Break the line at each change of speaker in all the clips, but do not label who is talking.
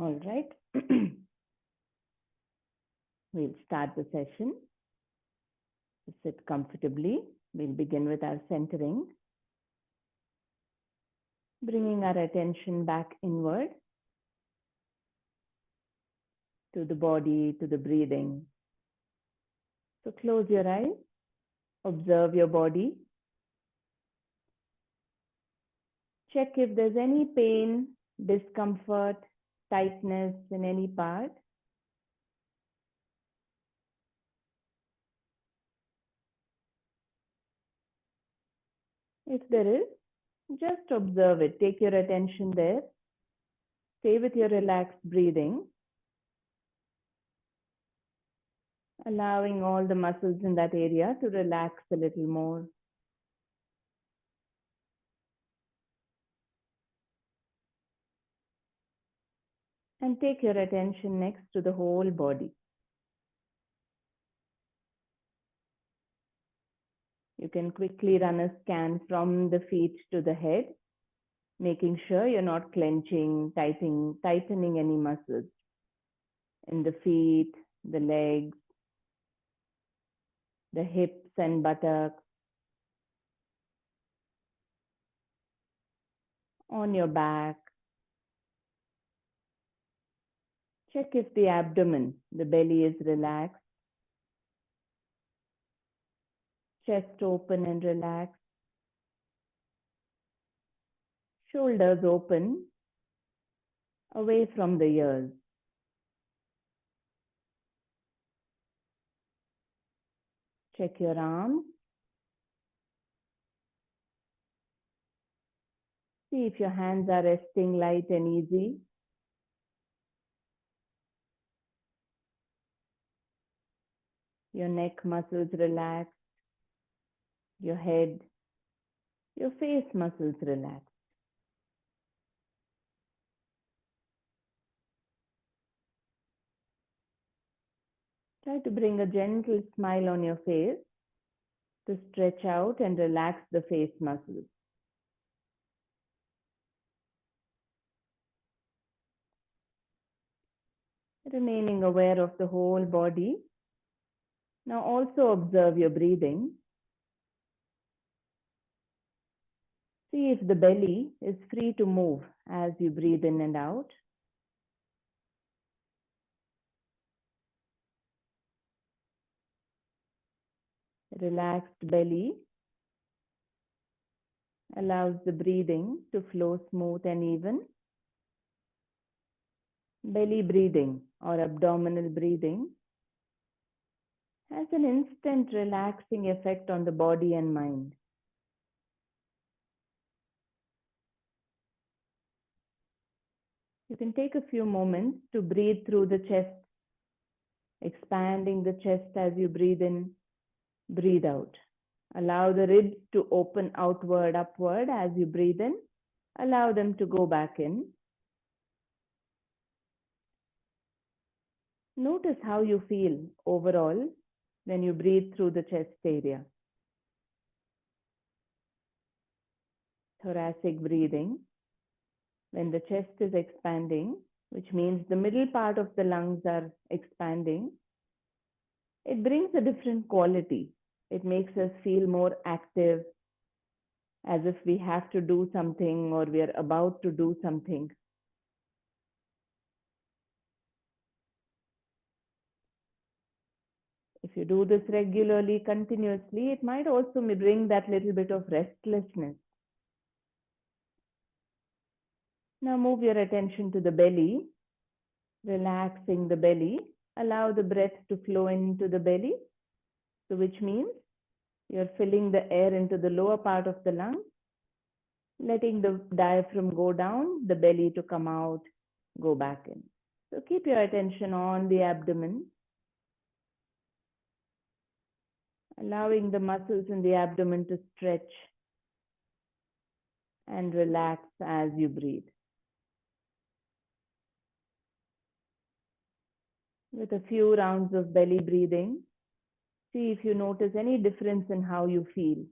All right. We'll start the session. Sit comfortably. We'll begin with our centering, bringing our attention back inward to the body, to the breathing. So close your eyes, observe your body. Check if there's any pain, discomfort, tightness in any part. If there is, just observe it. Take your attention there. Stay with your relaxed breathing, allowing all the muscles in that area to relax a little more. And take your attention next to the whole body. You can quickly run a scan from the feet to the head, making sure you're not clenching, tightening any muscles in the feet, the legs, the hips and buttocks, on your back. Check if the abdomen, the belly is relaxed, chest open and relaxed, shoulders open, away from the ears. Check your arms. See if your hands are resting light and easy. Your neck muscles relaxed, your head, your face muscles relaxed. Try to bring a gentle smile on your face to stretch out and relax the face muscles. Remaining aware of the whole body. Now also observe your breathing. See if the belly is free to move as you breathe in and out. Relaxed belly allows the breathing to flow smooth and even. Belly breathing or abdominal breathing has an instant relaxing effect on the body and mind. You can take a few moments to breathe through the chest, expanding the chest as you breathe in, breathe out. Allow the ribs to open outward, upward as you breathe in. Allow them to go back in. Notice how you feel overall when you breathe through the chest area. Thoracic breathing. When the chest is expanding, which means the middle part of the lungs are expanding, it brings a different quality. It makes us feel more active, as if we have to do something or we are about to do something. If you do this regularly, continuously, it might also bring that little bit of restlessness. Now move your attention to the belly, relaxing the belly. Allow the breath to flow into the belly, so which means you're filling the air into the lower part of the lung, letting the diaphragm go down, the belly to come out, go back in. So keep your attention on the abdomen, allowing the muscles in the abdomen to stretch and relax as you breathe. With a few rounds of belly breathing, see if you notice any difference in how you feel.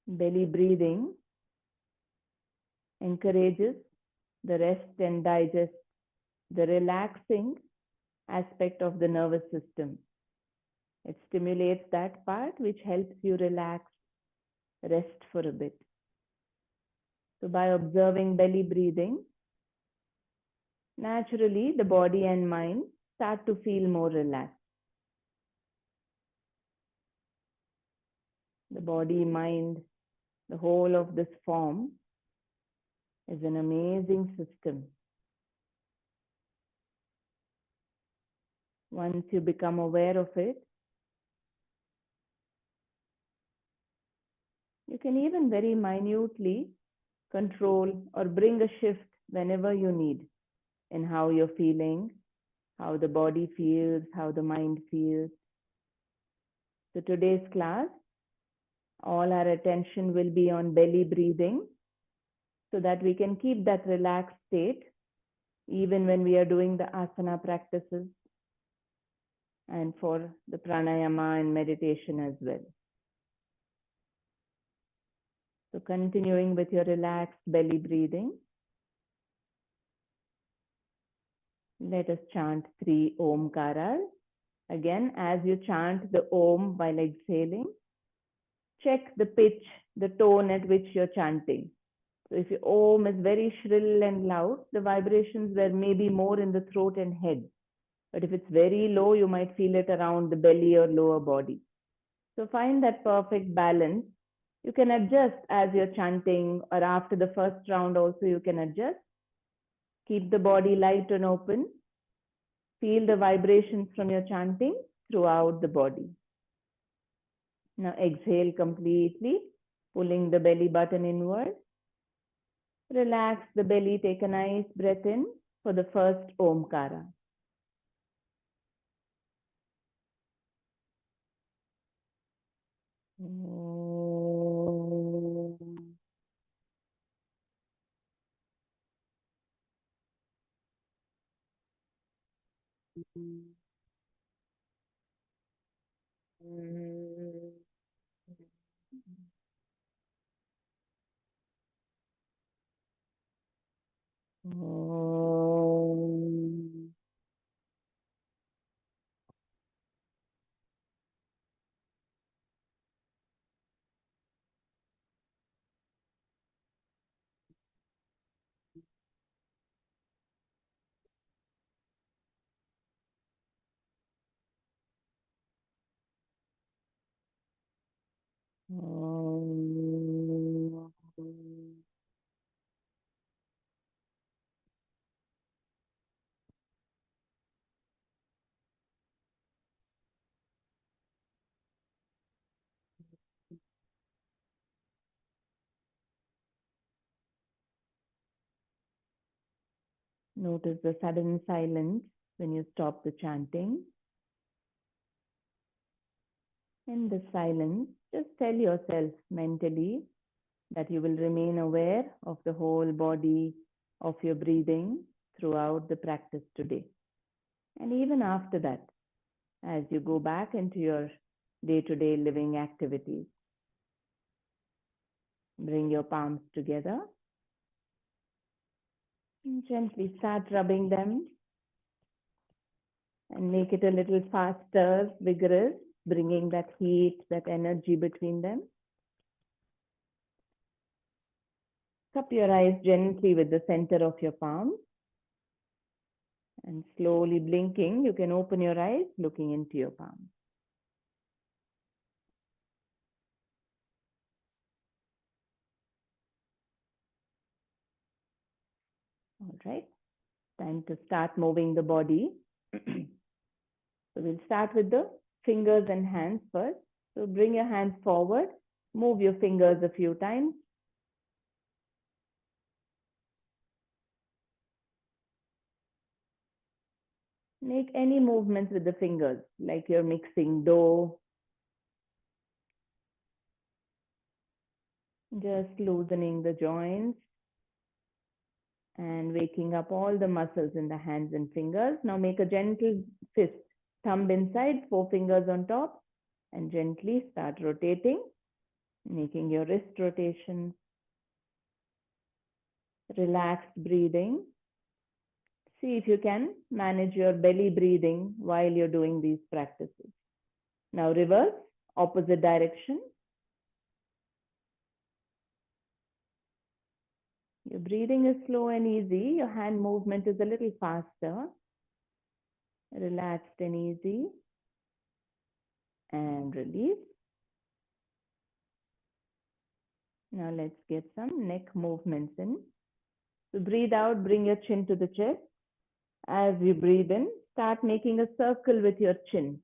Belly breathing encourages the rest and digest, the relaxing aspect of the nervous system. It stimulates that part which helps you relax, rest for a bit. So by observing belly breathing, naturally the body and mind start to feel more relaxed. The body, mind, the whole of this form is an amazing system. Once you become aware of it, you can even very minutely control or bring a shift whenever you need in how you're feeling, how the body feels, how the mind feels. So today's class, all our attention will be on belly breathing so that we can keep that relaxed state even when we are doing the asana practices and for the pranayama and meditation as well. So continuing with your relaxed belly breathing, let us chant 3 Omkaras. Again, as you chant the Om while exhaling, check the pitch, the tone at which you're chanting. So if your Om is very shrill and loud, the vibrations were maybe more in the throat and head. But if it's very low, you might feel it around the belly or lower body. So find that perfect balance. You can adjust as you're chanting, or after the first round also you can adjust. Keep the body light and open. Feel the vibrations from your chanting throughout the body. Now exhale completely, pulling the belly button inward. Relax the belly, take a nice breath in for the first Omkara. Notice the sudden silence when you stop the chanting. In the silence, just tell yourself mentally that you will remain aware of the whole body, of your breathing throughout the practice today. And even after that, as you go back into your day-to-day living activities, bring your palms together and gently start rubbing them and make it a little faster, vigorous, bringing that heat, that energy between them. Cup your eyes gently with the center of your palm and slowly blinking, you can open your eyes looking into your palm. All right, time to start moving the body. So we'll start with the fingers and hands first. So bring your hands forward, move your fingers a few times. Make any movements with the fingers, like you're mixing dough. Just loosening the joints and waking up all the muscles in the hands and fingers. Now make a gentle fist, thumb inside, 4 fingers on top, and gently start rotating, making your wrist rotations. relaxed breathing. See if you can manage your belly breathing while you're doing these practices. Now reverse, opposite direction. Your breathing is slow and easy. Your hand movement is a little faster. Relaxed and easy. And release. Now let's get some neck movements in. So breathe out, bring your chin to the chest. As you breathe in, start making a circle with your chin.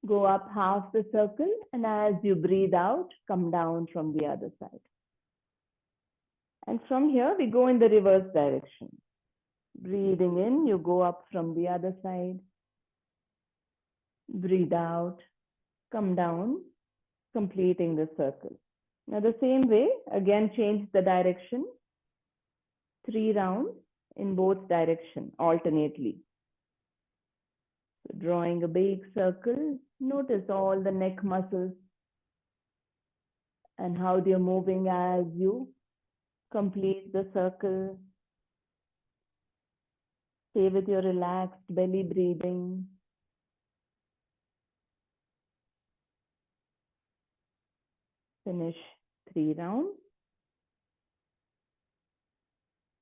Go up half the circle, and as you breathe out, come down from the other side. And from here, we go in the reverse direction. Breathing in, you go up from the other side. Breathe out, come down, completing the circle. Now the same way, again change the direction. 3 rounds in both directions, alternately. So drawing a big circle, notice all the neck muscles and how they're moving as you complete the circle. Stay with your relaxed belly breathing. Finish 3 rounds.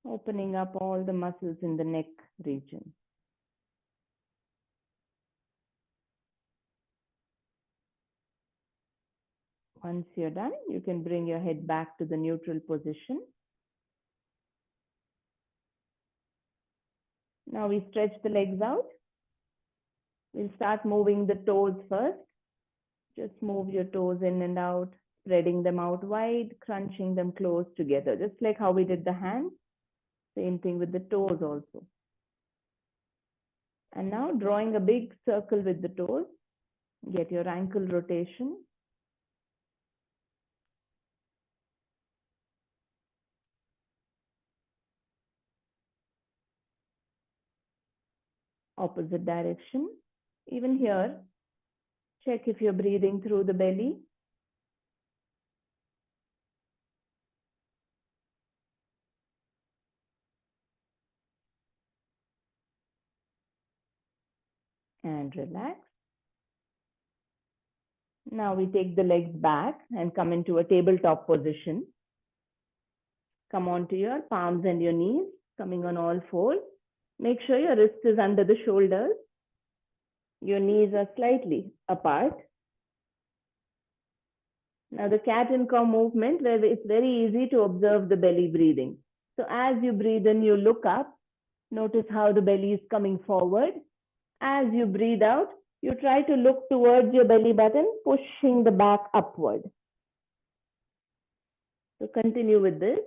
Opening up all the muscles in the neck region. Once you're done, you can bring your head back to the neutral position. Now we stretch the legs out. We'll start moving the toes first. Just move your toes in and out, spreading them out wide, crunching them close together, just like how we did the hands. Same thing with the toes also. And now drawing a big circle with the toes. Get your ankle rotation. Opposite direction. Even here, check if you're breathing through the belly. And relax. Now we take the legs back and come into a tabletop position. Come onto your palms and your knees, coming on all fours. Make sure your wrist is under the shoulders. Your knees are slightly apart. Now the cat and cow movement, where it's very easy to observe the belly breathing. So as you breathe in, you look up. Notice how the belly is coming forward. As you breathe out, you try to look towards your belly button, pushing the back upward. So continue with this,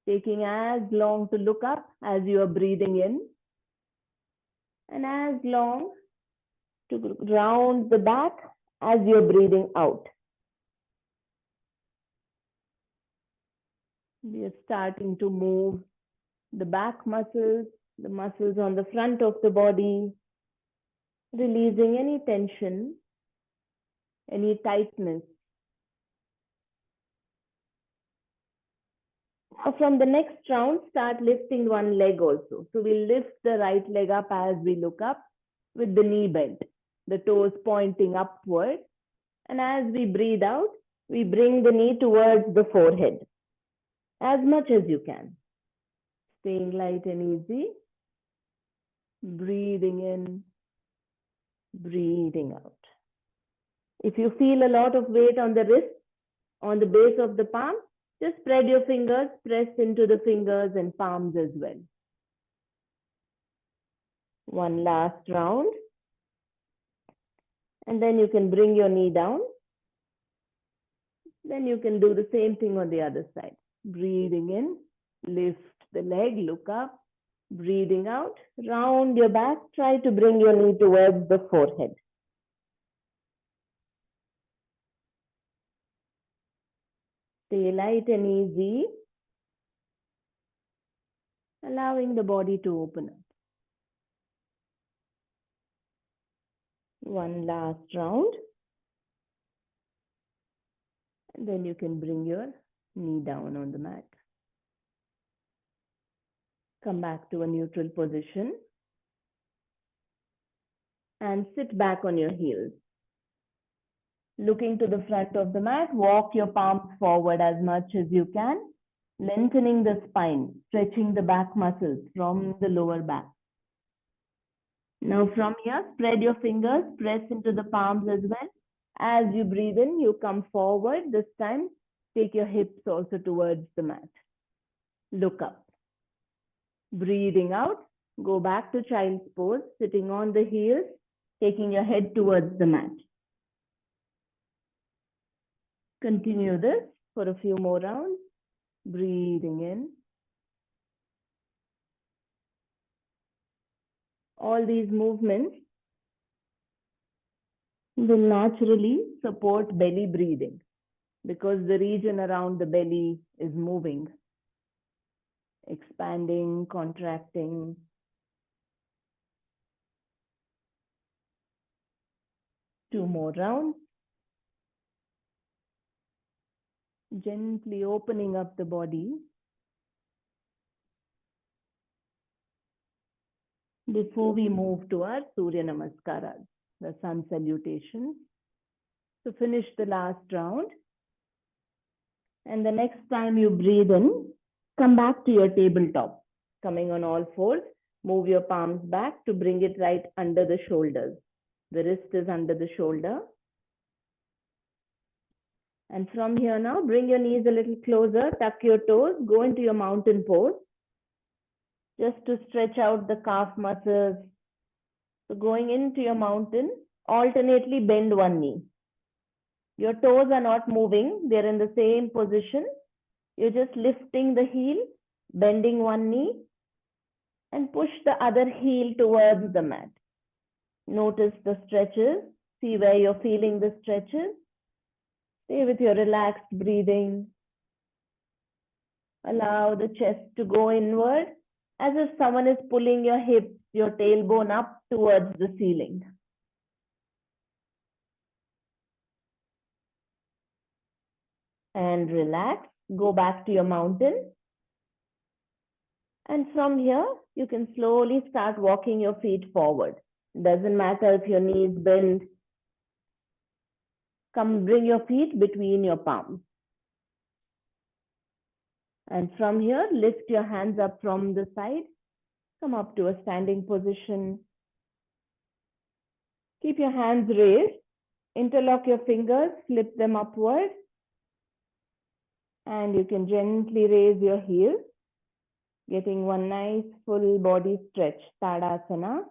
taking as long to look up as you are breathing in, and as long to round the back as you're breathing out. We are starting to move the back muscles, the muscles on the front of the body, releasing any tension, any tightness. Now from the next round, start lifting one leg also. So we'll lift the right leg up as we look up with the knee bent, the toes pointing upward. And as we breathe out, we bring the knee towards the forehead as much as you can. Staying light and easy. Breathing in, breathing out. If you feel a lot of weight on the wrist, on the base of the palm, just spread your fingers, press into the fingers and palms as well. One last round. And then you can bring your knee down. Then you can do the same thing on the other side. Breathing in, lift the leg, look up. Breathing out, round your back, try to bring your knee towards the forehead. Stay light and easy, allowing the body to open up. One last round. And then you can bring your knee down on the mat. Come back to a neutral position and sit back on your heels. Looking to the front of the mat, walk your palms forward as much as you can, lengthening the spine, stretching the back muscles from the lower back. Now from here, spread your fingers, press into the palms as well. As you breathe in, you come forward. This time, take your hips also towards the mat. Look up. Breathing out, go back to child's pose, sitting on the heels, taking your head towards the mat. Continue this for a few more rounds. Breathing in. All these movements will naturally support belly breathing because the region around the belly is moving, expanding, contracting. Two more rounds. Gently opening up the body. Before we move to our Surya Namaskaras, the sun salutations. So finish the last round. And the next time you breathe in, come back to your tabletop. Coming on all fours, move your palms back to bring it right under the shoulders. The wrist is under the shoulder. And from here now, bring your knees a little closer, tuck your toes, go into your mountain pose. Just to stretch out the calf muscles. So going into your mountain, alternately bend one knee. Your toes are not moving, they're in the same position. You're just lifting the heel, bending one knee, and push the other heel towards the mat. Notice the stretches, see where you're feeling the stretches. Stay with your relaxed breathing. Allow the chest to go inward as if someone is pulling your hips, your tailbone up towards the ceiling. And relax, go back to your mountain. And from here, you can slowly start walking your feet forward. Doesn't matter if your knees bend. Come, bring your feet between your palms. And from here, lift your hands up from the side. Come up to a standing position. Keep your hands raised. Interlock your fingers, flip them upward. And you can gently raise your heels, getting one nice full body stretch, Tadasana.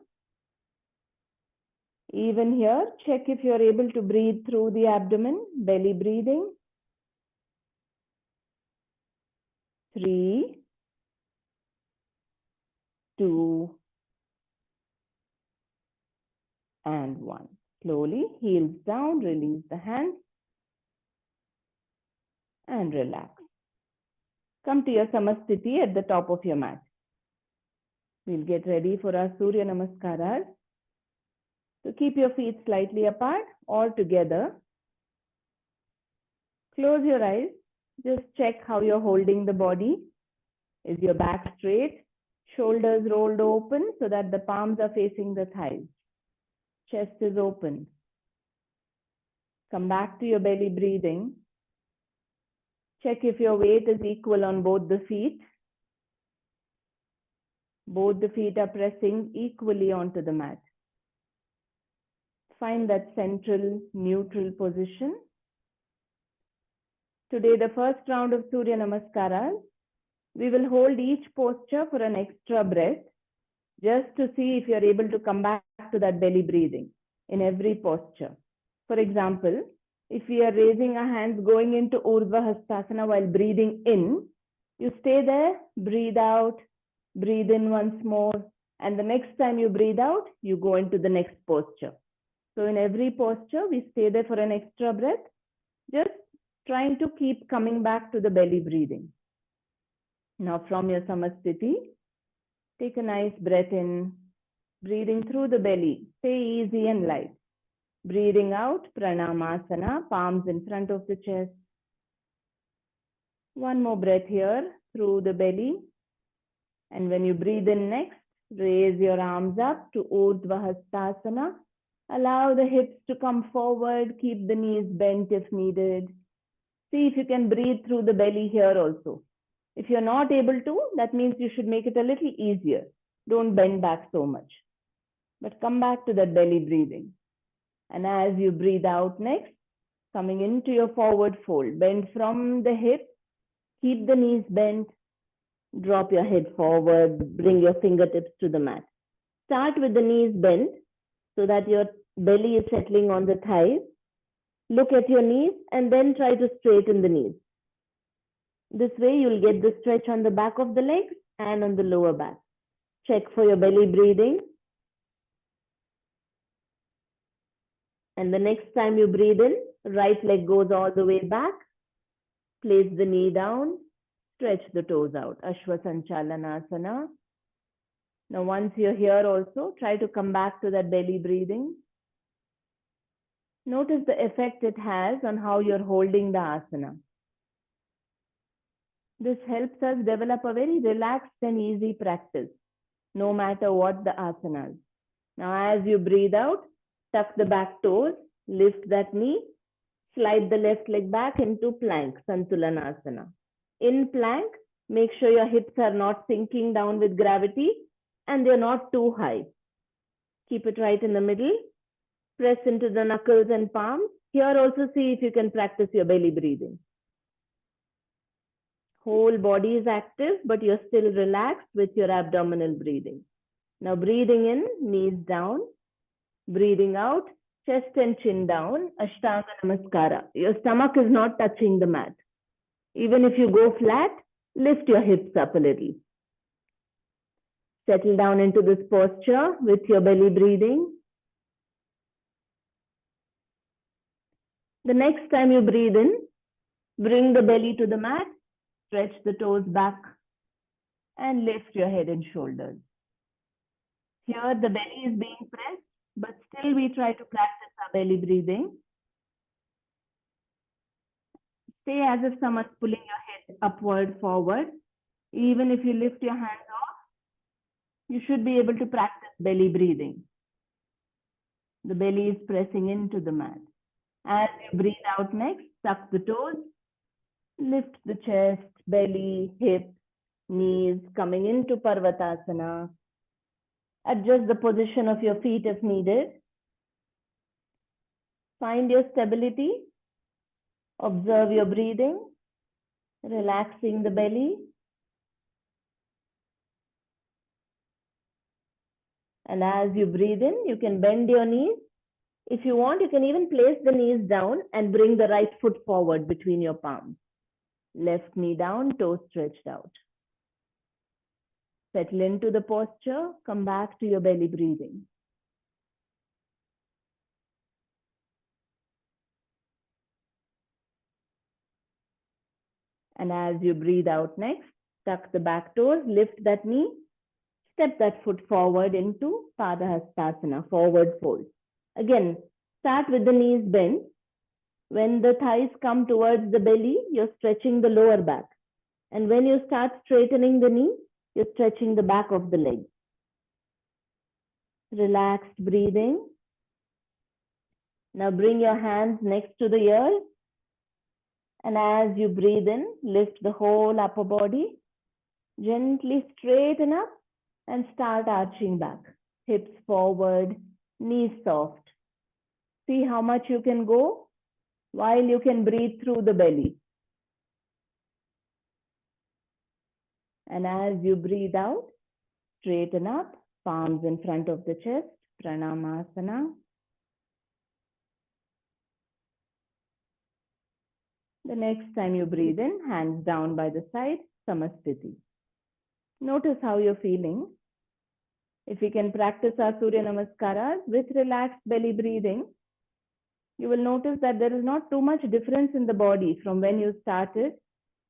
Even here, check if you're able to breathe through the abdomen, belly breathing. 3, 2, and 1. Slowly, heels down, release the hands, and relax. Come to your Samasthiti at the top of your mat. We'll get ready for our Surya Namaskaras. So keep your feet slightly apart or together. Close your eyes. Just check how you're holding the body. Is your back straight? Shoulders rolled open so that the palms are facing the thighs. Chest is open. Come back to your belly breathing. Check if your weight is equal on both the feet. Both the feet are pressing equally onto the mat. Find that central, neutral position. Today, the first round of Surya Namaskaras, we will hold each posture for an extra breath, just to see if you're able to come back to that belly breathing in every posture. For example, if we are raising our hands going into Urdhva Hastasana while breathing in, you stay there, breathe out, breathe in once more, and the next time you breathe out, you go into the next posture. So in every posture, we stay there for an extra breath, just trying to keep coming back to the belly breathing. Now from your Samasthiti, take a nice breath in, breathing through the belly. Stay easy and light. Breathing out, Pranamasana, palms in front of the chest. One more breath here through the belly. And when you breathe in next, raise your arms up to Urdhva Hastasana. Allow the hips to come forward. Keep the knees bent if needed. See if you can breathe through the belly here also. If you're not able to, that means you should make it a little easier. Don't bend back so much. But come back to that belly breathing. And as you breathe out next, coming into your forward fold, bend from the hips, keep the knees bent, drop your head forward, bring your fingertips to the mat. Start with the knees bent so that your belly is settling on the thighs. Look at your knees and then try to straighten the knees. This way you'll get the stretch on the back of the legs and on the lower back. Check for your belly breathing. And the next time you breathe in, right leg goes all the way back. Place the knee down. Stretch the toes out. Ashwasanchalanasana. Now once you're here also, try to come back to that belly breathing. Notice the effect it has on how you're holding the asana. This helps us develop a very relaxed and easy practice, no matter what the asana is. Now as you breathe out, tuck the back toes, lift that knee, slide the left leg back into plank, Santulanasana. In plank, make sure your hips are not sinking down with gravity and they're not too high. Keep it right in the middle. Press into the knuckles and palms. Here also see if you can practice your belly breathing. Whole body is active, but you're still relaxed with your abdominal breathing. Now breathing in, knees down. Breathing out, chest and chin down, Ashtanga Namaskara. Your stomach is not touching the mat. Even if you go flat, lift your hips up a little. Settle down into this posture with your belly breathing. The next time you breathe in, bring the belly to the mat, stretch the toes back, and lift your head and shoulders. Here the belly is being pressed, but still we try to practice our belly breathing. Stay as if someone's pulling your head upward, forward. Even if you lift your hands off, you should be able to practice belly breathing. The belly is pressing into the mat. As you breathe out next, tuck the toes, lift the chest, belly, hips, knees, coming into Parvatasana. Adjust the position of your feet if needed. Find your stability. Observe your breathing, relaxing the belly. And as you breathe in, you can bend your knees. If you want, you can even place the knees down and bring the right foot forward between your palms. Left knee down, toes stretched out. Settle into the posture. Come back to your belly breathing. And as you breathe out next, tuck the back toes, lift that knee, step that foot forward into Padahastasana, forward fold. Again, start with the knees bent. When the thighs come towards the belly, you're stretching the lower back. And when you start straightening the knee, you're stretching the back of the leg. Relaxed breathing. Now bring your hands next to the ears. And as you breathe in, lift the whole upper body. Gently straighten up and start arching back. Hips forward, knees soft. See how much you can go while you can breathe through the belly. And as you breathe out, straighten up, palms in front of the chest, Pranamasana. The next time you breathe in, hands down by the side, Samastiti. Notice how you're feeling. If we can practice our Surya Namaskaras with relaxed belly breathing, you will notice that there is not too much difference in the body from when you started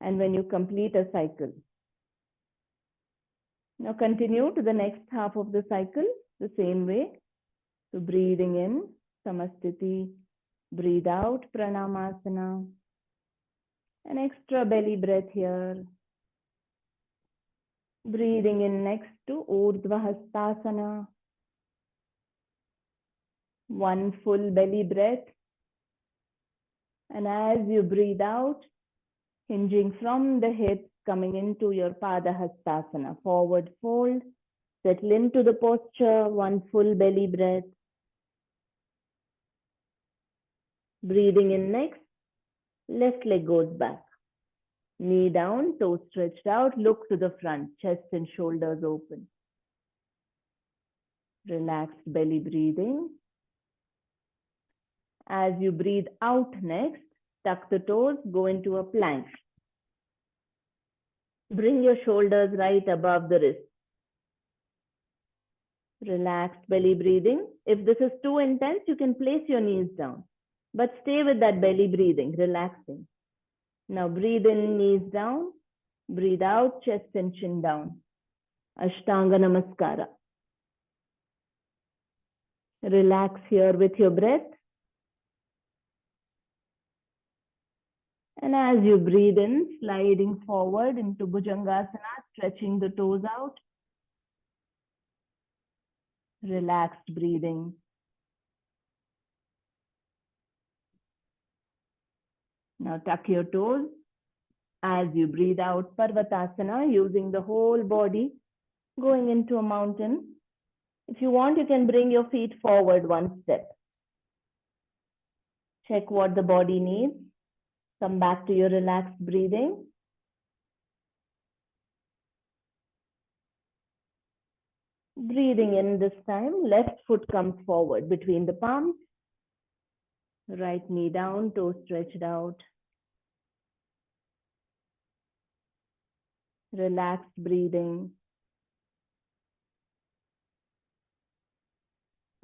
and when you complete a cycle. Now continue to the next half of the cycle the same way. So breathing in, Samastiti, breathe out, Pranamasana. An extra belly breath here. Breathing in next to Urdhva Hastasana. One full belly breath. And as you breathe out, hinging from the hips, coming into your Pada Hastasana, forward fold. Settle into the posture, one full belly breath. Breathing in next, left leg goes back. Knee down, toes stretched out, look to the front, chest and shoulders open. Relaxed belly breathing. As you breathe out next, tuck the toes, go into a plank. Bring your shoulders right above the wrist. Relaxed belly breathing. If this is too intense, you can place your knees down, but stay with that belly breathing, relaxing. Now breathe in, knees down. Breathe out, chest and chin down. Ashtanga Namaskara. Relax here with your breath. And as you breathe in, sliding forward into Bhujangasana, stretching the toes out. Relaxed breathing. Now tuck your toes. As you breathe out, Parvatasana, using the whole body, going into a mountain. If you want, you can bring your feet forward one step. Check what the body needs. Come back to your relaxed breathing. Breathing in this time, left foot comes forward between the palms. Right knee down, toes stretched out. Relaxed breathing.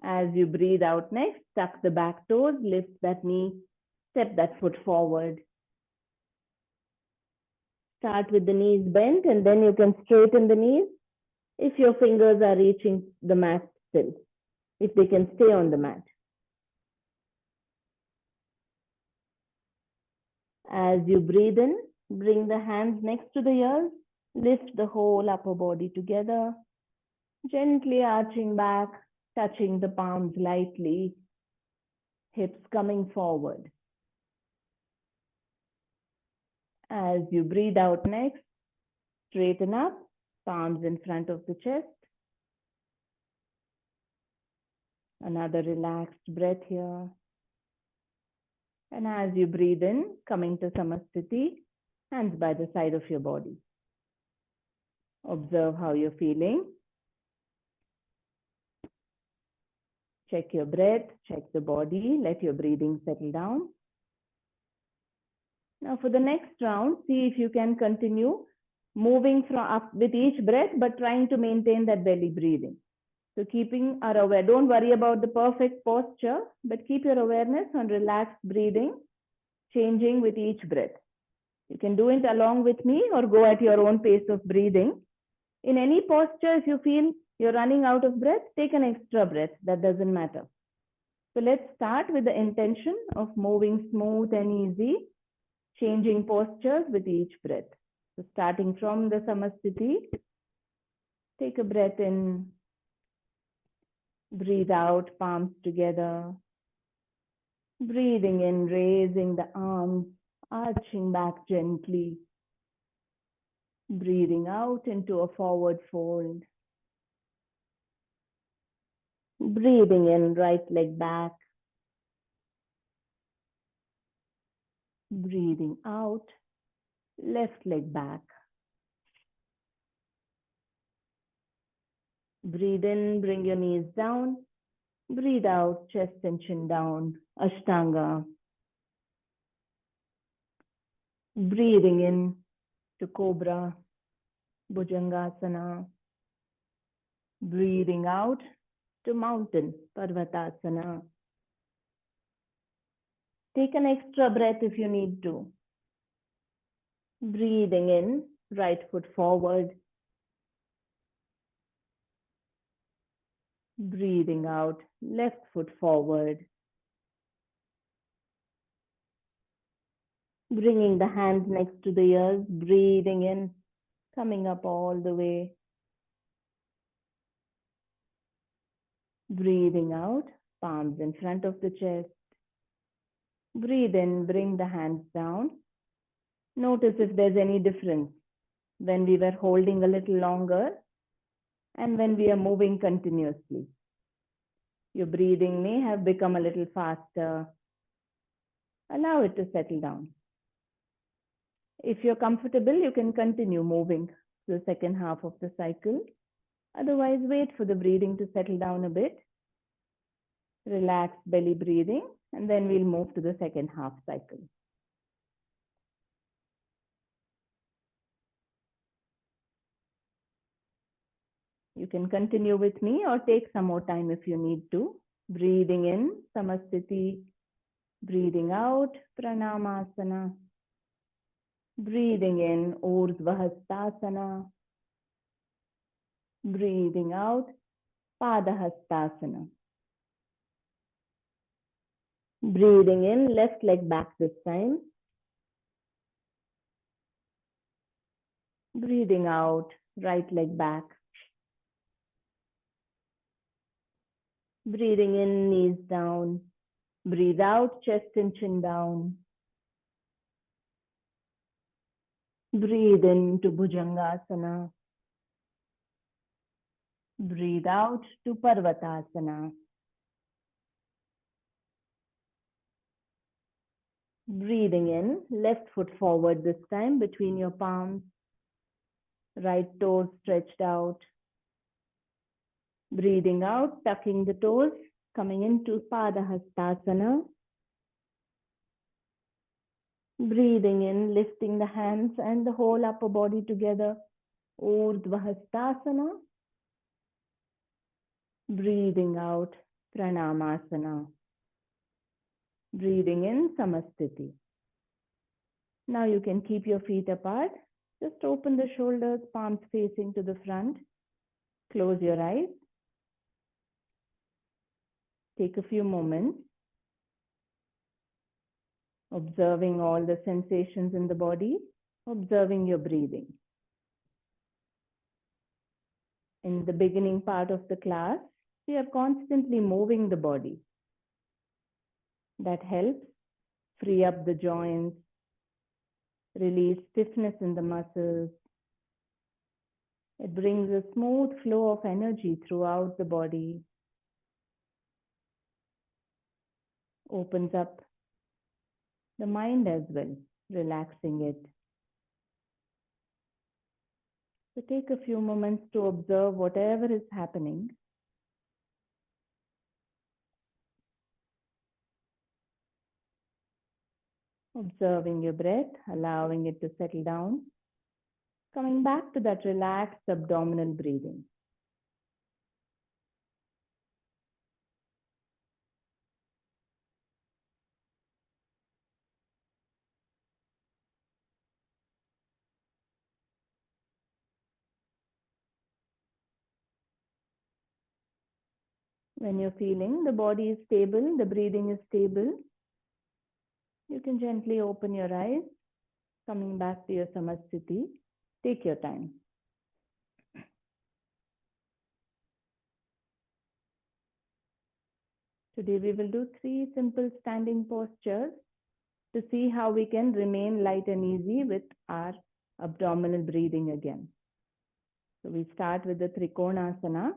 As you breathe out next, tuck the back toes, lift that knee, step that foot forward. Start with the knees bent and then you can straighten the knees if your fingers are reaching the mat still, if they can stay on the mat. As you breathe in, bring the hands next to the ears, lift the whole upper body together, gently arching back, touching the palms lightly, hips coming forward. As you breathe out next, straighten up, palms in front of the chest. Another relaxed breath here. And as you breathe in, coming to Samasthiti, hands by the side of your body. Observe how you're feeling. Check your breath, check the body, let your breathing settle down. Now for the next round, see if you can continue moving from up with each breath, but trying to maintain that belly breathing. So keeping our aware, don't worry about the perfect posture, but keep your awareness on relaxed breathing, changing with each breath. You can do it along with me or go at your own pace of breathing. In any posture, if you feel you're running out of breath, take an extra breath. That doesn't matter. So let's start with the intention of moving smooth and easy, changing postures with each breath. So starting from the Samasthiti, take a breath in, breathe out, palms together. Breathing in, raising the arms, arching back gently. Breathing out into a forward fold. Breathing in, right leg back. Breathing out, left leg back. Breathe in, bring your knees down. Breathe out, chest and chin down, Ashtanga. Breathing in to Cobra, Bhujangasana. Breathing out to Mountain, Parvatasana. Take an extra breath if you need to. Breathing in, right foot forward. Breathing out, left foot forward. Bringing the hands next to the ears, breathing in, coming up all the way. Breathing out, palms in front of the chest. Breathe in, bring the hands down. Notice if there's any difference when we were holding a little longer and when we are moving continuously. Your breathing may have become a little faster. Allow it to settle down. If you're comfortable, you can continue moving to the second half of the cycle. Otherwise, wait for the breathing to settle down a bit. Relax belly breathing, and then we'll move to the second half cycle. You can continue with me or take some more time if you need to. Breathing in, Samasthiti. Breathing out, Pranamasana. Breathing in, Urdhva Hastasana. Breathing out, Pada Hastasana. Breathing in, left leg back this time. Breathing out, right leg back. Breathing in, knees down. Breathe out, chest and chin down. Breathe into Bhujangasana. Breathe out to Parvatasana. Breathing in, left foot forward this time between your palms. Right toes stretched out. Breathing out, tucking the toes, coming into Padahastasana. Breathing in, lifting the hands and the whole upper body together. Urdhva Hastasana. Breathing out, Pranamasana. Breathing in, Samasthiti. Now you can keep your feet apart. Just open the shoulders, palms facing to the front. Close your eyes. Take a few moments, observing all the sensations in the body, observing your breathing. In the beginning part of the class, we are constantly moving the body. That helps free up the joints, release stiffness in the muscles. It brings a smooth flow of energy throughout the body. Opens up the mind as well, relaxing it. So take a few moments to observe whatever is happening. Observing your breath, allowing it to settle down. Coming back to that relaxed abdominal breathing. When you're feeling the body is stable, the breathing is stable, you can gently open your eyes, coming back to your Samasthiti. Take your time. Today we will do 3 simple standing postures to see how we can remain light and easy with our abdominal breathing again. So we start with the Trikonasana.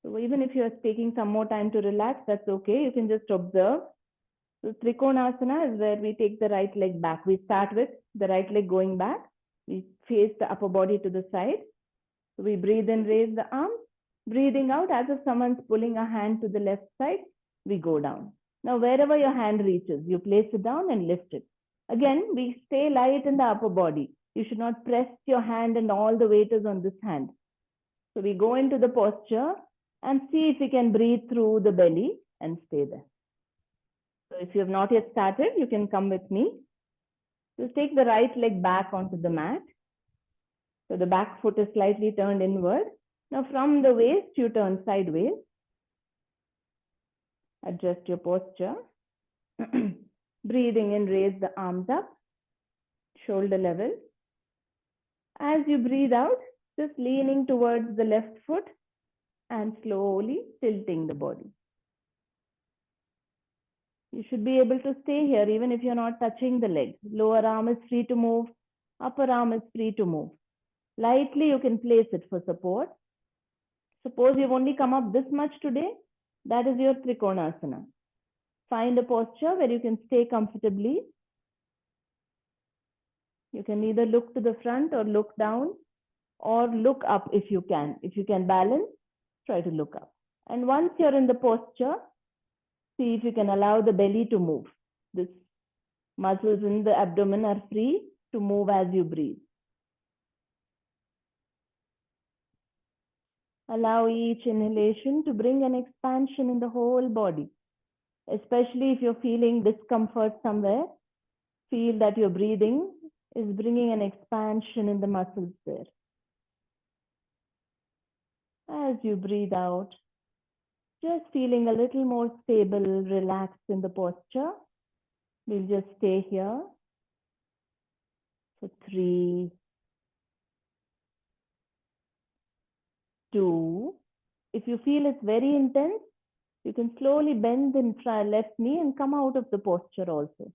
So even if you are taking some more time to relax, that's okay. You can just observe. So Trikonasana is where we take the right leg back. We start with the right leg going back. We face the upper body to the side. So we breathe in, raise the arms. Breathing out as if someone's pulling a hand to the left side. We go down. Now wherever your hand reaches, you place it down and lift it. Again, we stay light in the upper body. You should not press your hand and all the weight is on this hand. So we go into the posture and see if we can breathe through the belly and stay there. So if you have not yet started, you can come with me. Just take the right leg back onto the mat. So the back foot is slightly turned inward. Now from the waist, you turn sideways. Adjust your posture. Breathing in, raise the arms up, shoulder level. As you breathe out, just leaning towards the left foot and slowly tilting the body. You should be able to stay here even if you're not touching the leg. Lower arm is free to move, upper arm is free to move. Lightly you can place it for support. Suppose you've only come up this much today, that is your Trikonasana. Find a posture where you can stay comfortably. You can either look to the front or look down or look up if you can. If you can balance, try to look up. And once you're in the posture, see if you can allow the belly to move. The muscles in the abdomen are free to move as you breathe. Allow each inhalation to bring an expansion in the whole body, especially if you're feeling discomfort somewhere. Feel that your breathing is bringing an expansion in the muscles there. As you breathe out, just feeling a little more stable, relaxed in the posture. We'll just stay here for 3, 2. If you feel it's very intense, you can slowly bend the left knee and come out of the posture also.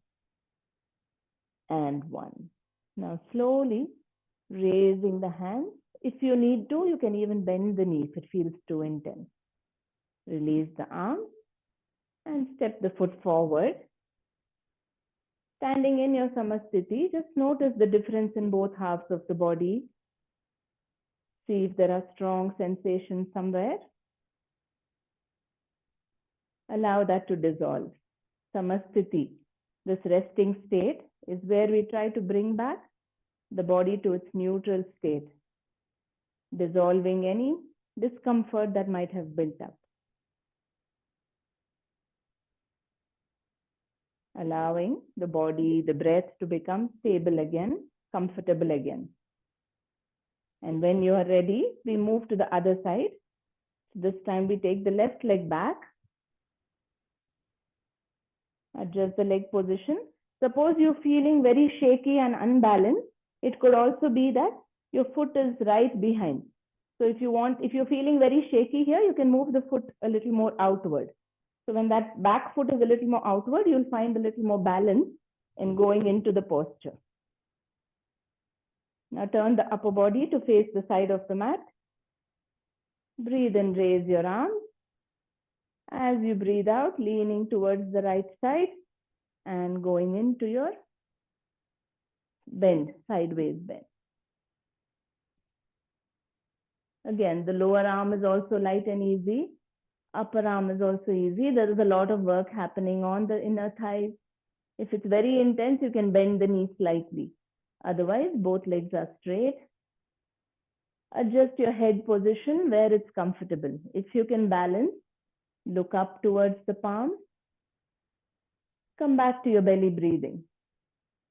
And 1. Now slowly raising the hands. If you need to, you can even bend the knee if it feels too intense. Release the arms and step the foot forward. Standing in your Samasthiti, just notice the difference in both halves of the body. See if there are strong sensations somewhere. Allow that to dissolve. Samasthiti, this resting state, is where we try to bring back the body to its neutral state, dissolving any discomfort that might have built up. Allowing the body, the breath to become stable again, comfortable again. And when you are ready, we move to the other side. This time we take the left leg back. Adjust the leg position. Suppose you're feeling very shaky and unbalanced, it could also be that your foot is right behind. So if you're feeling very shaky here, you can move the foot a little more outward. So when that back foot is a little more outward, you'll find a little more balance in going into the posture. Now turn the upper body to face the side of the mat. Breathe and raise your arms. As you breathe out, leaning towards the right side and going into your bend, sideways bend. Again, the lower arm is also light and easy. Upper arm is also easy. There is a lot of work happening on the inner thighs. If it's very intense, you can bend the knee slightly. Otherwise, both legs are straight. Adjust your head position where it's comfortable. If you can balance, look up towards the palms. Come back to your belly breathing.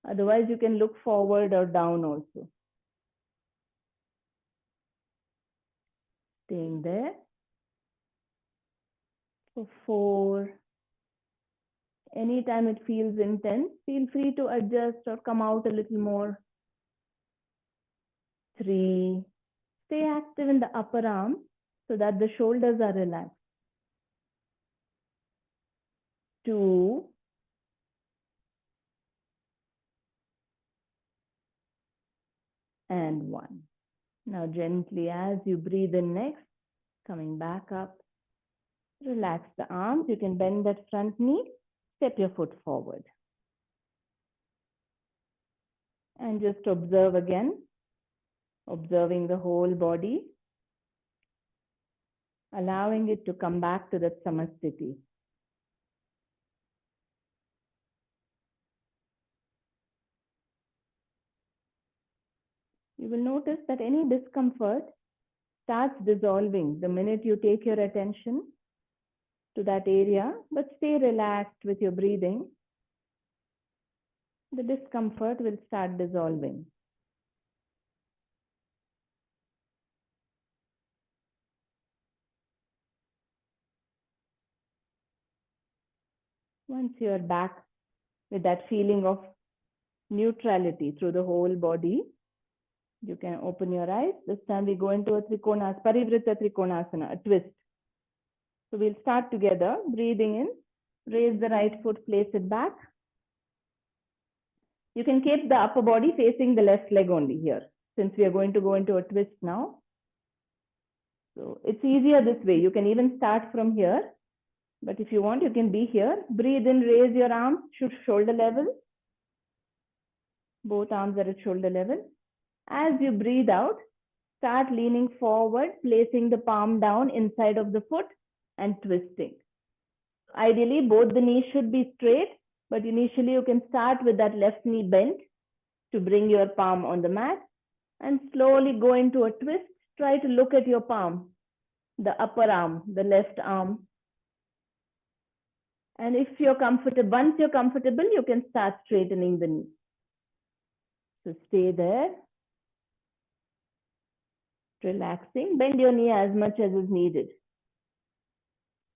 Otherwise, you can look forward or down also. Staying there for 4. Anytime it feels intense, feel free to adjust or come out a little more. 3. Stay active in the upper arm so that the shoulders are relaxed. 2. And 1. Now gently as you breathe in next, coming back up, relax the arms. You can bend that front knee, step your foot forward. And just observe again, observing the whole body, allowing it to come back to that Samasthiti. You will notice that any discomfort starts dissolving the minute you take your attention to that area, but stay relaxed with your breathing. The discomfort will start dissolving. Once you are back with that feeling of neutrality through the whole body, You can open your eyes. This time we go into a Trikonasana, Parivrita Trikonasana, a twist. So we'll start together, breathing in, raise the right foot, place it back. You can keep the upper body facing the left leg only here, since we are going to go into a twist now. So it's easier this way. You can even start from here, but if you want, you can be here. Breathe in, raise your arms to shoulder level. Both arms are at shoulder level. As you breathe out, start leaning forward, placing the palm down inside of the foot and twisting. Ideally, both the knees should be straight, but initially you can start with that left knee bent to bring your palm on the mat and slowly go into a twist. Try to look at your palm, the upper arm, the left arm. And if you're comfortable, once you're comfortable, you can start straightening the knee. So stay there, relaxing. Bend your knee as much as is needed.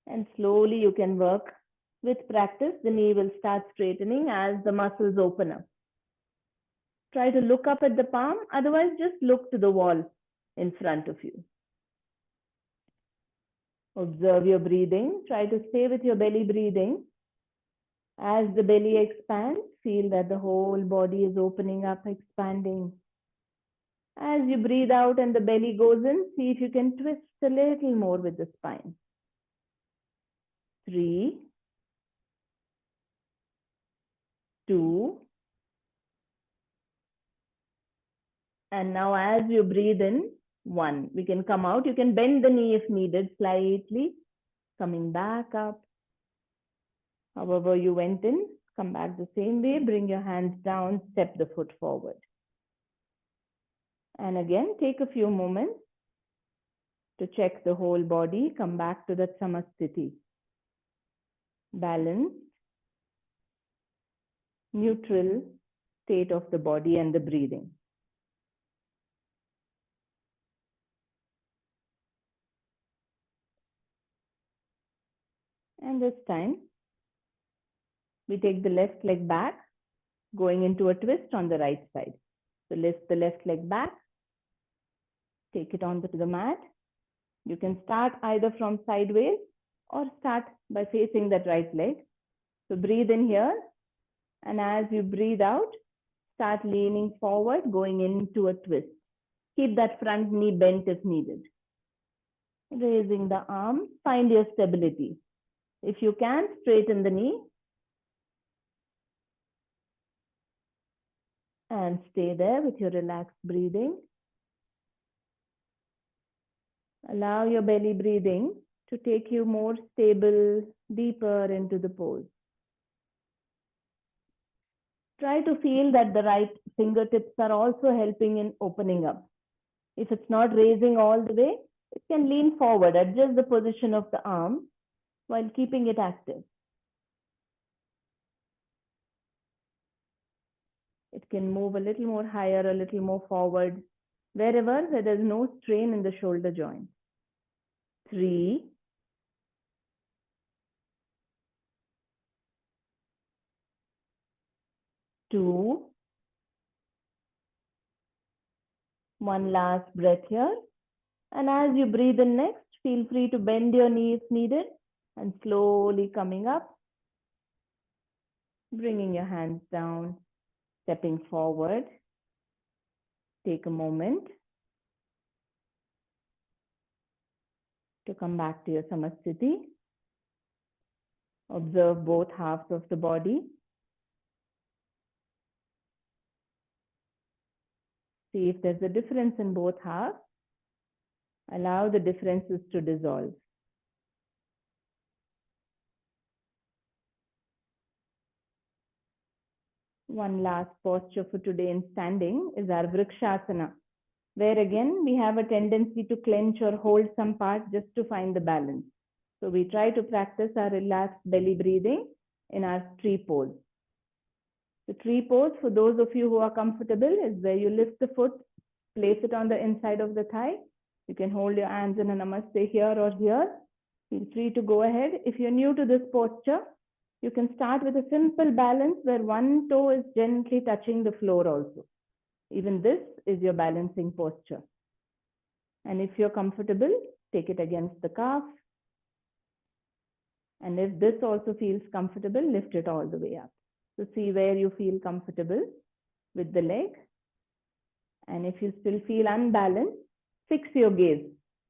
And slowly you can work. With practice, the knee will start straightening as the muscles open up. Try to look up at the palm, otherwise just look to the wall in front of you. Observe your breathing. Try to stay with your belly breathing. As the belly expands, feel that the whole body is opening up, expanding. As you breathe out and the belly goes in, see if you can twist a little more with the spine. 3, 2, and now as you breathe in, 1. We can come out. You can bend the knee if needed slightly, coming back up. However you went in, come back the same way. Bring your hands down, step the foot forward. And again, take a few moments to check the whole body. Come back to that Samasthiti. Balanced, neutral state of the body and the breathing. And this time, we take the left leg back, going into a twist on the right side. So lift the left leg back, take it onto the mat. You can start either from sideways or start by facing that right leg. So breathe in here, and as you breathe out, start leaning forward, going into a twist. Keep that front knee bent if needed. Raising the arm, find your stability. If you can, straighten the knee. And stay there with your relaxed breathing. Allow your belly breathing to take you more stable, deeper into the pose. Try to feel that the right fingertips are also helping in opening up. If it's not raising all the way, it can lean forward, adjust the position of the arm while keeping it active. It can move a little more higher, a little more forward, wherever where there's no strain in the shoulder joint. 3, 2, 1 last breath here. And as you breathe in next, feel free to bend your knee if needed and slowly coming up, bringing your hands down, stepping forward. Take a moment to come back to your Samasthiti. Observe both halves of the body. See if there's a difference in both halves. Allow the differences to dissolve. One last posture for today in standing is our Vrikshasana, where again we have a tendency to clench or hold some part just to find the balance. So we try to practice our relaxed belly breathing in our tree pose. The tree pose, for those of you who are comfortable, is where you lift the foot, place it on the inside of the thigh. You can hold your hands in a namaste here or here. Feel free to go ahead. If you're new to this posture, you can start with a simple balance where one toe is gently touching the floor also. Even this is your balancing posture. And if you're comfortable, take it against the calf. And if this also feels comfortable, lift it all the way up. So see where you feel comfortable with the leg. And if you still feel unbalanced, fix your gaze.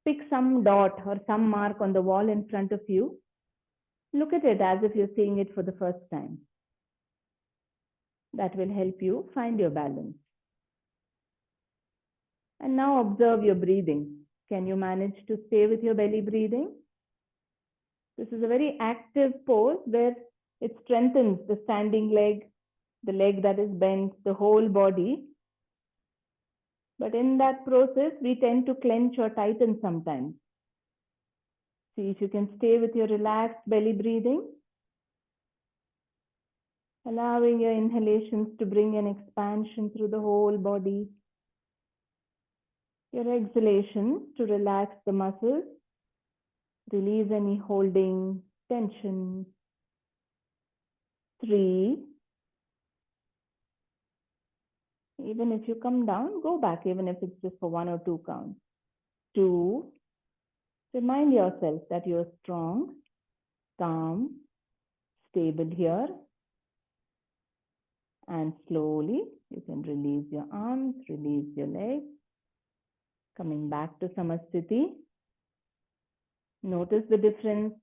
Pick some dot or some mark on the wall in front of you. Look at it as if you're seeing it for the first time. That will help you find your balance. And now observe your breathing. Can you manage to stay with your belly breathing? This is a very active pose where it strengthens the standing leg, the leg that is bent, the whole body. But in that process, we tend to clench or tighten sometimes. See if you can stay with your relaxed belly breathing, allowing your inhalations to bring an expansion through the whole body. Your exhalations to relax the muscles, release any holding, tension. 3. Even if you come down, go back, even if it's just for 1 or 2 counts. 2. Remind yourself that you're strong, calm, stable here. And slowly, you can release your arms, release your legs. Coming back to Samasthiti. Notice the difference.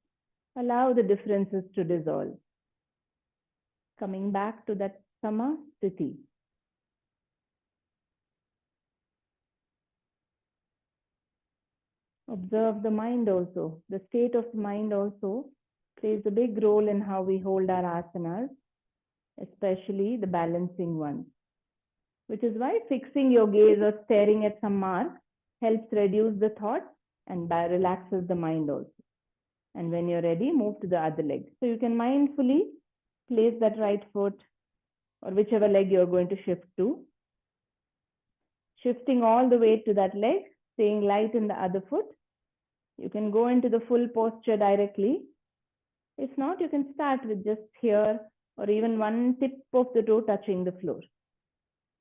Allow the differences to dissolve. Coming back to that Samasthiti. Observe the mind also. The state of mind also plays a big role in how we hold our asanas, especially the balancing ones. Which is why fixing your gaze or staring at some mark helps reduce the thoughts and relaxes the mind also. And when you're ready, move to the other leg. So you can mindfully place that right foot or whichever leg you're going to shift to. Shifting all the way to that leg, staying light in the other foot. You can go into the full posture directly. If not, you can start with just here or even one tip of the toe touching the floor.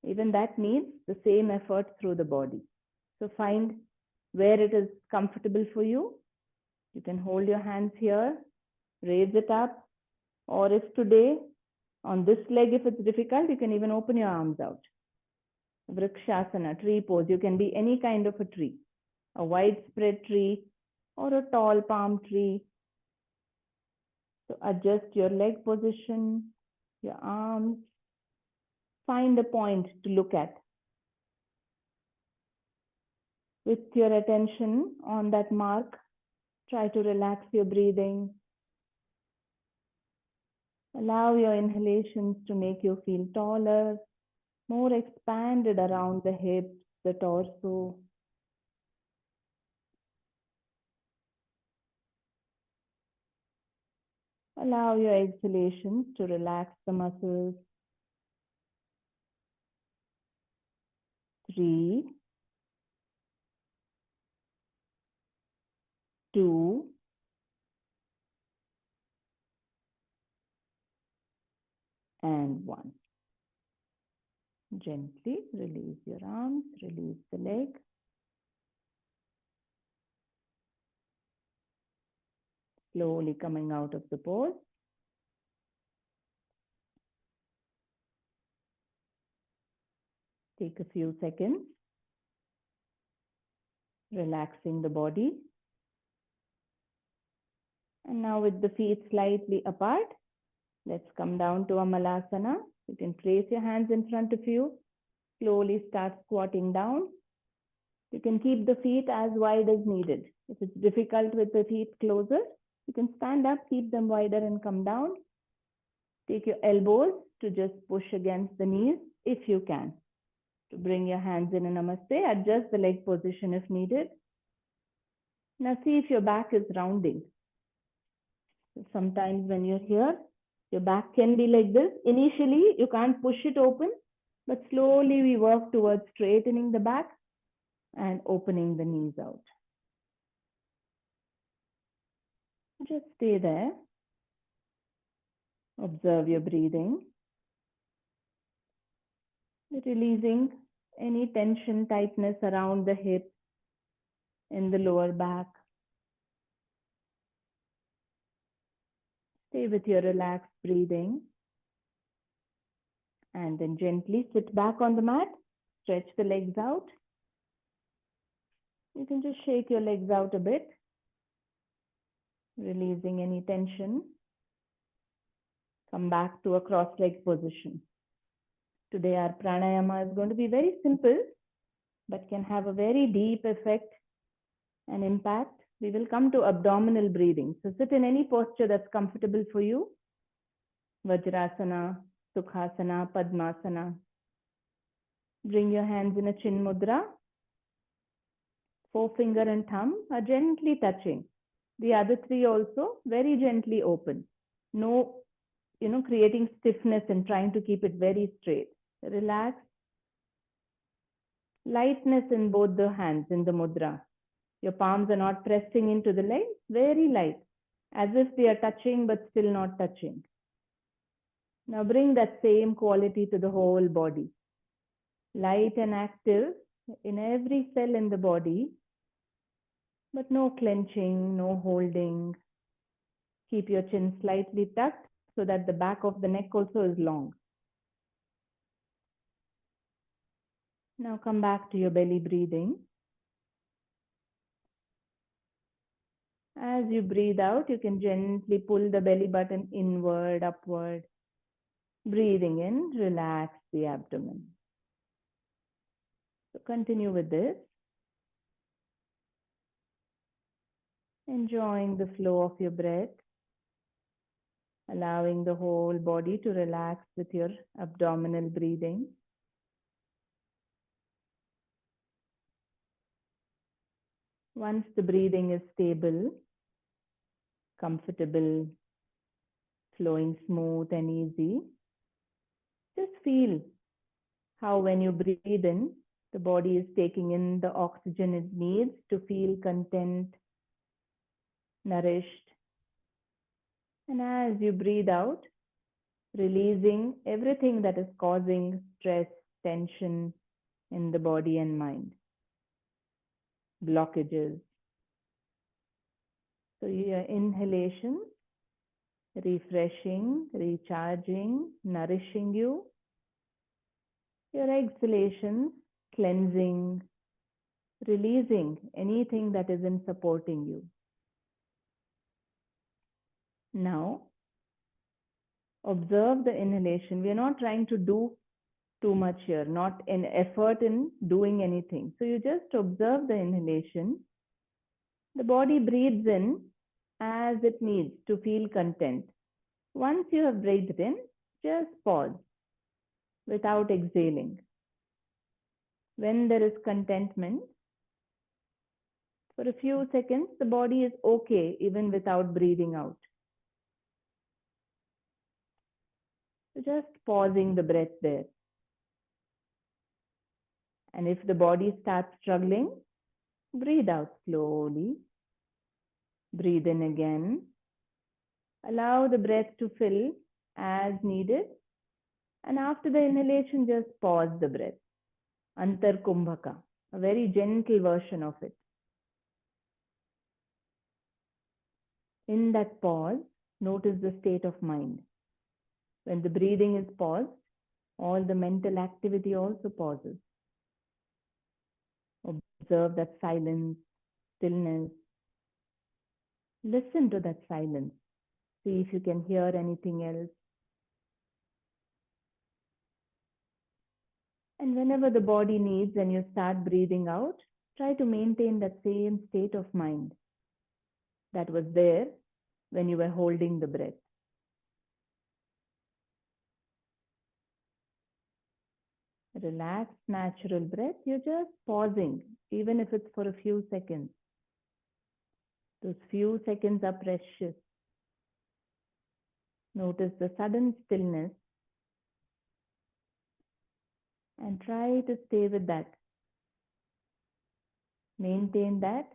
Even that needs the same effort through the body. So find where it is comfortable for you. You can hold your hands here, raise it up, or if today on this leg, if it's difficult, you can even open your arms out. Vrikshasana, tree pose. You can be any kind of a tree, a widespread tree or a tall palm tree. So adjust your leg position, your arms. Find a point to look at. With your attention on that mark, try to relax your breathing. Allow your inhalations to make you feel taller, more expanded around the hips, the torso. Allow your exhalations to relax the muscles. 3, 2, and 1. Gently release your arms, release the leg. Slowly coming out of the pose. Take a few seconds, relaxing the body. And now with the feet slightly apart, let's come down to Amalasana. You can place your hands in front of you. Slowly start squatting down. You can keep the feet as wide as needed. If it's difficult with the feet closer, you can stand up, keep them wider and come down. Take your elbows to just push against the knees if you can. To bring your hands in a namaste, adjust the leg position if needed. Now see if your back is rounding. Sometimes when you're here, your back can be like this. Initially, you can't push it open, but slowly we work towards straightening the back and opening the knees out. Just stay there. Observe your breathing. Releasing any tension, tightness around the hips, in the lower back. Stay with your relaxed breathing. And then gently sit back on the mat. Stretch the legs out. You can just shake your legs out a bit, releasing any tension. Come back to a cross-legged position. Today our pranayama is going to be very simple, but can have a very deep effect and impact. We will come to abdominal breathing. So sit in any posture that's comfortable for you. Vajrasana, Sukhasana, Padmasana. Bring your hands in a chin mudra. Forefinger and thumb are gently touching. The other three also very gently open. No, creating stiffness and trying to keep it very straight. Relax. Lightness in both the hands in the mudra. Your palms are not pressing into the legs, very light, as if they are touching but still not touching. Now bring that same quality to the whole body. Light and active in every cell in the body, but no clenching, no holding. Keep your chin slightly tucked so that the back of the neck also is long. Now come back to your belly breathing. As you breathe out, you can gently pull the belly button inward, upward. Breathing in, relax the abdomen. So continue with this. Enjoying the flow of your breath. Allowing the whole body to relax with your abdominal breathing. Once the breathing is stable, comfortable, flowing smooth and easy, just feel how when you breathe in, the body is taking in the oxygen it needs to feel content, nourished. And as you breathe out, releasing everything that is causing stress, tension in the body and mind, blockages. So your inhalation, refreshing, recharging, nourishing you. Your exhalations, cleansing, releasing anything that isn't supporting you. Now, observe the inhalation. We are not trying to do too much here, not an effort in doing anything. So you just observe the inhalation. The body breathes in as it needs to feel content. Once you have breathed in, just pause without exhaling. When there is contentment, for a few seconds, the body is okay even without breathing out. So just pausing the breath there. And if the body starts struggling, breathe out slowly. Breathe in again. Allow the breath to fill as needed. And after the inhalation, just pause the breath. Antar Kumbhaka, a very gentle version of it. In that pause, notice the state of mind. When the breathing is paused, all the mental activity also pauses. Observe that silence, stillness. Listen to that silence. See if you can hear anything else. And whenever the body needs and you start breathing out, try to maintain that same state of mind that was there when you were holding the breath. Relaxed, natural breath, you're just pausing, even if it's for a few seconds. Those few seconds are precious. Notice the sudden stillness and try to stay with that. Maintain that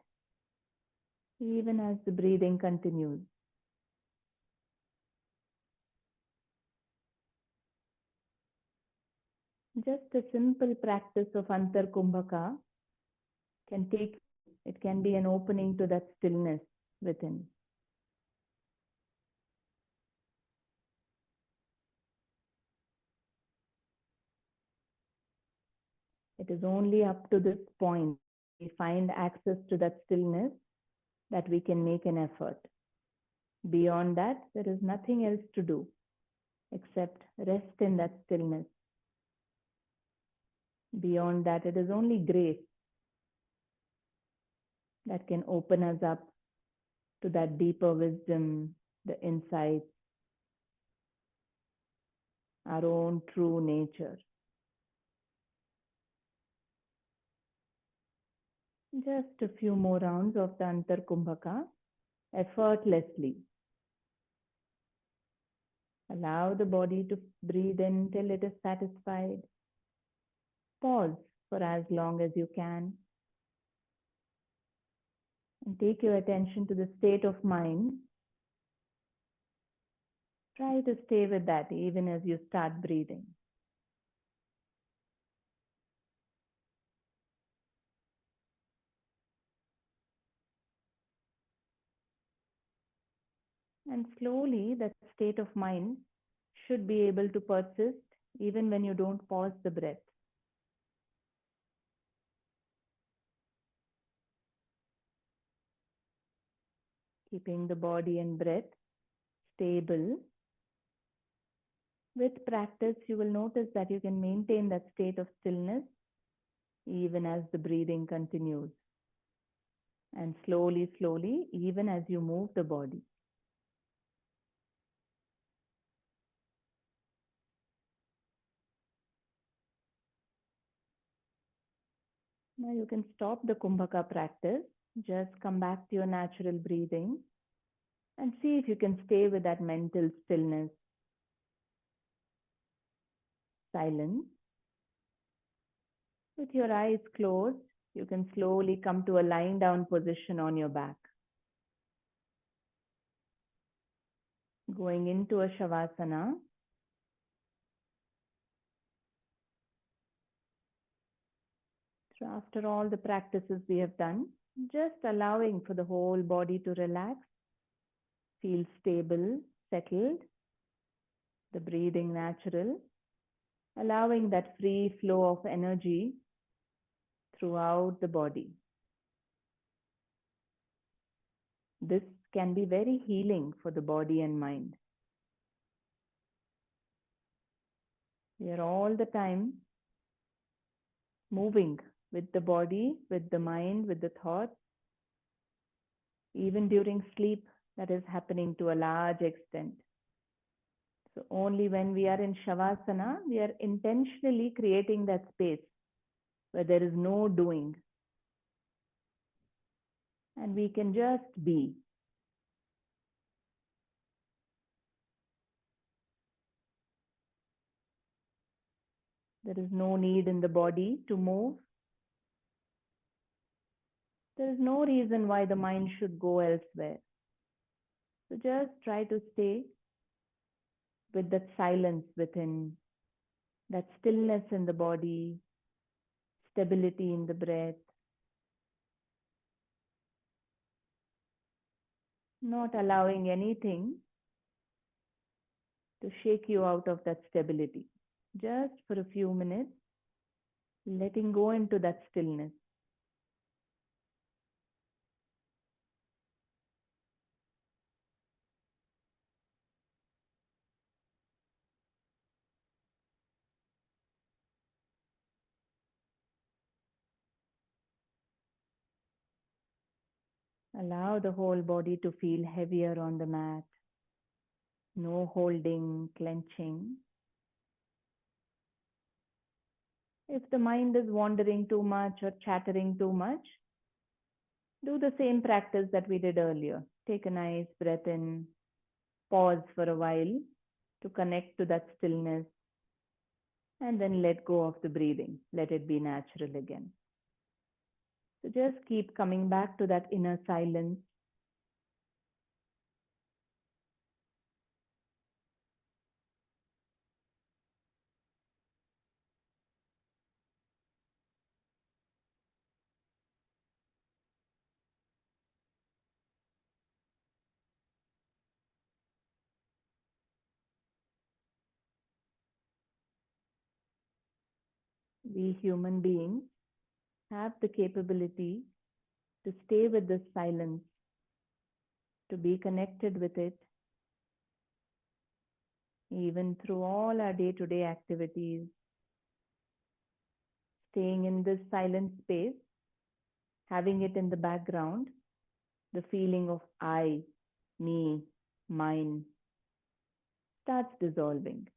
even as the breathing continues. Just a simple practice of Antar Kumbhaka can take, it can be an opening to that stillness within. It is only up to this point we find access to that stillness that we can make an effort. Beyond that, there is nothing else to do except rest in that stillness. Beyond that, it is only grace that can open us up to that deeper wisdom, the insights, our own true nature. Just a few more rounds of the Antar Kumbhaka effortlessly. Allow the body to breathe in till it is satisfied. Pause for as long as you can. And take your attention to the state of mind. Try to stay with that even as you start breathing. And slowly, that state of mind should be able to persist even when you don't pause the breath. Keeping the body and breath stable. With practice, you will notice that you can maintain that state of stillness even as the breathing continues. And slowly, slowly, even as you move the body. Now you can stop the Kumbhaka practice. Just come back to your natural breathing and see if you can stay with that mental stillness, silence. With your eyes closed, you can slowly come to a lying down position on your back. Going into a Shavasana. So after all the practices we have done, just allowing for the whole body to relax, feel stable, settled, the breathing natural, allowing that free flow of energy throughout the body. This can be very healing for the body and mind. We are all the time moving with the body, with the mind, with the thoughts. Even during sleep, that is happening to a large extent. So only when we are in Shavasana, we are intentionally creating that space where there is no doing. And we can just be. There is no need in the body to move. There is no reason why the mind should go elsewhere. So just try to stay with that silence within, that stillness in the body, stability in the breath, not allowing anything to shake you out of that stability. Just for a few minutes, letting go into that stillness. Allow the whole body to feel heavier on the mat. No holding, clenching. If the mind is wandering too much or chattering too much, do the same practice that we did earlier. Take a nice breath in, pause for a while to connect to that stillness, and then let go of the breathing. Let it be natural again. So just keep coming back to that inner silence. We human beings have the capability to stay with this silence, to be connected with it, even through all our day-to-day activities. Staying in this silent space, having it in the background, the feeling of I, me, mine starts dissolving.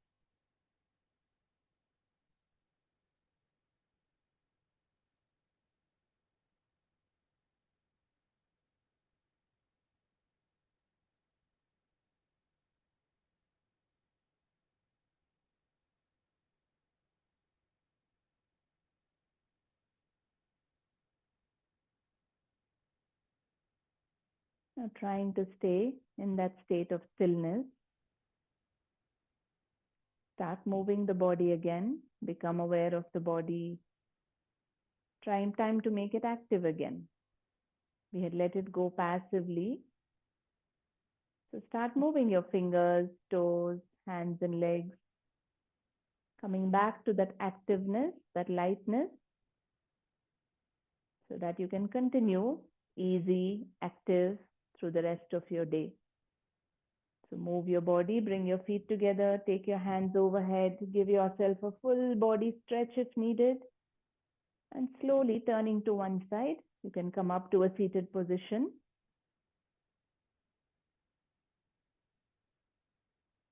Now trying to stay in that state of stillness. Start moving the body again. Become aware of the body. Time to make it active again. We had let it go passively. So start moving your fingers, toes, hands and legs. Coming back to that activeness, that lightness, so that you can continue easy, active through the rest of your day. So move your body, bring your feet together, take your hands overhead, give yourself a full body stretch if needed. And slowly turning to one side, you can come up to a seated position.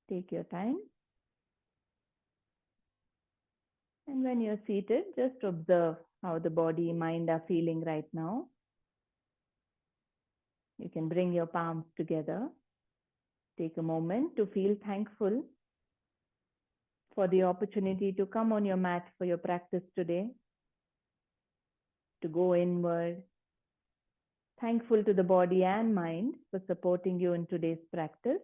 Take your time. And when you're seated, just observe how the body, mind are feeling right now. You can bring your palms together. Take a moment to feel thankful for the opportunity to come on your mat for your practice today, to go inward. Thankful to the body and mind for supporting you in today's practice.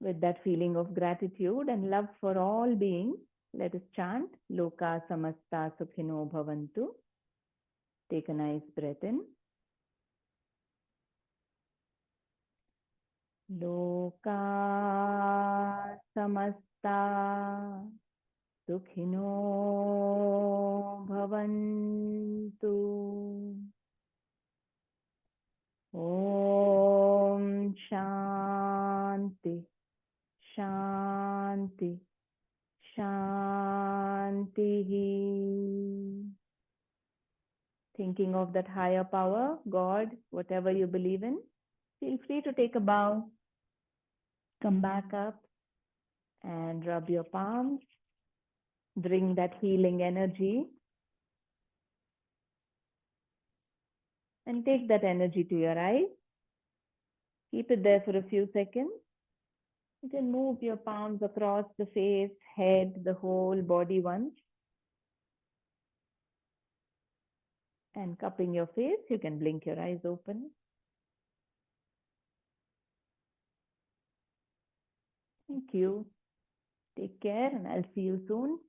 With that feeling of gratitude and love for all beings, let us chant Loka Samasta Sukhino Bhavantu. Take a nice breath in. Loka Samasta Sukhino Bhavantu. Om Shanti Shanti Shanti. Thinking of that higher power, God, whatever you believe in, feel free to take a bow. Come back up and rub your palms. Bring that healing energy. And take that energy to your eyes. Keep it there for a few seconds. You can move your palms across the face, head, the whole body once. And cupping your face, you can blink your eyes open. Thank you. Take care and I'll see you soon.